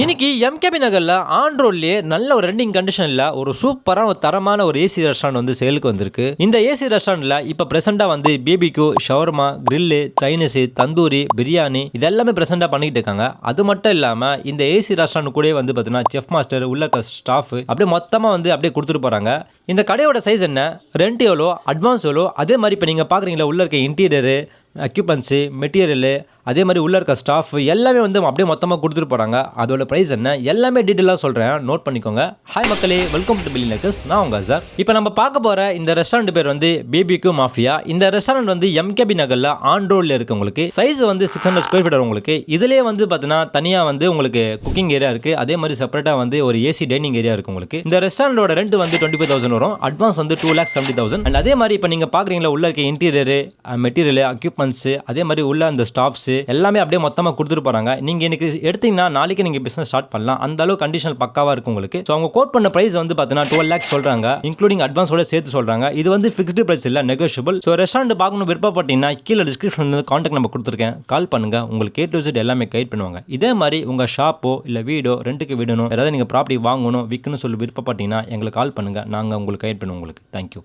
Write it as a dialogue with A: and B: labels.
A: இன்னைக்கு எம்கேபி நகரில் ஆன் ரோட்லேயே நல்ல ஒரு ரெண்டிங் கண்டிஷனில் ஒரு சூப்பரான ஒரு தரமான ஒரு ஏசி ரெஸ்டாரண்ட் வந்து சேலுக்கு வந்திருக்கு. இந்த ஏசி ரெஸ்டாரண்ட்டில் இப்போ ப்ரெசென்ட்டாக வந்து barbecue, shawarma, grill, Chinese, tandoori, biryani இதெல்லாமே ப்ரெசென்ட்டாக பண்ணிக்கிட்டு இருக்காங்க. அது மட்டும் இல்லாமல் இந்த ஏசி ரெஸ்டாரண்ட் கூட வந்து பார்த்தீங்கன்னா செஃப் மாஸ்டர், உள்ள ஸ்டாஃப் அப்படியே மொத்தமாக வந்து அப்படியே கொடுத்துட்டு போகிறாங்க. இந்த கடையோட சைஸ் என்ன, ரெண்ட் எவ்வளோ, அட்வான்ஸ் எவ்வளோ, அதே மாதிரி இப்போ நீங்கள் பார்க்குறீங்களா உள்ள இருக்க இன்டீரியரு, எக்யூப்மெண்ட்ஸு, மெட்டீரியலு, அதே மாதிரி உள்ள இருக்க ஸ்டாஃப் எல்லாமே வந்து அப்படியே மொத்தமாக கொடுத்துட்டு போகிறாங்க. அதோட ப்ரைஸ் என்ன எல்லாமே டீட்டெயிலாக சொல்கிறேன், நோட் பண்ணிக்கோங்க. ஹாய் மக்களே, வெல்கம் டு பில்லியனர்ஸ். நான் உங்கள் சார். இப்போ நம்ம பார்க்க போகிற இந்த ரெஸ்டாரண்ட் பேர் வந்து பேபிக்யூ மாஃபியா. இந்த ரெஸ்டாரண்ட் வந்து எம்கேபி நகரில் ஆன் ரோடில் இருக்குது. உங்களுக்கு சைஸ் வந்து 600 ஸ்கொயர் ஃபீட் வரும். உங்களுக்கு இதிலே வந்து பார்த்தீங்கன்னா தனியாக வந்து உங்களுக்கு குக்கிங் ஏரியா இருக்குது. அதே மாதிரி செப்பரேட்டாக வந்து ஒரு ஏசி டைனிங் ஏரியா இருக்குது. உங்களுக்கு இந்த ரெஸ்டாரண்டோட ரெண்ட் வந்து 25,000 வரும். அட்வான்ஸ் வந்து 2,70,000. அண்ட் அதே மாதிரி இப்போ நீங்கள் பார்க்குறீங்களா உள்ள இருக்க இன்டீரியரு, மெட்டீரியல், எக்யூப்மெண்ட்ஸு, அதே மாதிரி உள்ள அந்த ஸ்டாஃப்ஸு எல்லாமே அப்படியே மொத்தமாக கொடுத்துட்டு போகிறாங்க. நீங்கள் எனக்கு எடுத்தீங்கன்னா நாளைக்கு நீங்கள் பிஸ்னஸ் ஸ்டார்ட் பண்ணலாம். அந்த அளவு கண்டிஷன் பக்காவாக இருக்கும் உங்களுக்கு. ஸோ அவங்க கோட் பண்ண ப்ரைஸ் வந்து பார்த்தீங்கன்னா 12 lakhs சொல்கிறாங்க, இன்க்ளூடிங் அட்வான்ஸோட சேர்த்து சொல்கிறாங்க. இது வந்து ஃபிக்ஸ்டு ப்ரைஸ் இல்லை, நெகோஷியபிள். ஸோ ரெஸ்டாரண்ட் பார்க்கணும் விருப்பப்பட்டீங்கன்னா கீழே டிஸ்கிரிப்ஷன் வந்து கான்டாக்ட் நம்பர் கொடுத்துருக்கேன், கால் பண்ணுங்க. உங்களுக்கு A to Z எல்லாமே கைட் பண்ணுவாங்க. இதே மாதிரி உங்கள் ஷாப்போ இல்லை வீடோ ரெண்டுக்கு விடணும், ஏதாவது நீங்கள் ப்ராப்பர்ட்டி வாங்கணும், விற்கணும் சொல்லி விருப்பப்பட்டீங்கன்னா எங்களுக்கு கால் பண்ணுங்கள், நாங்கள் உங்களுக்கு கைட் பண்ணுவோம். உங்களுக்கு தேங்க்யூ.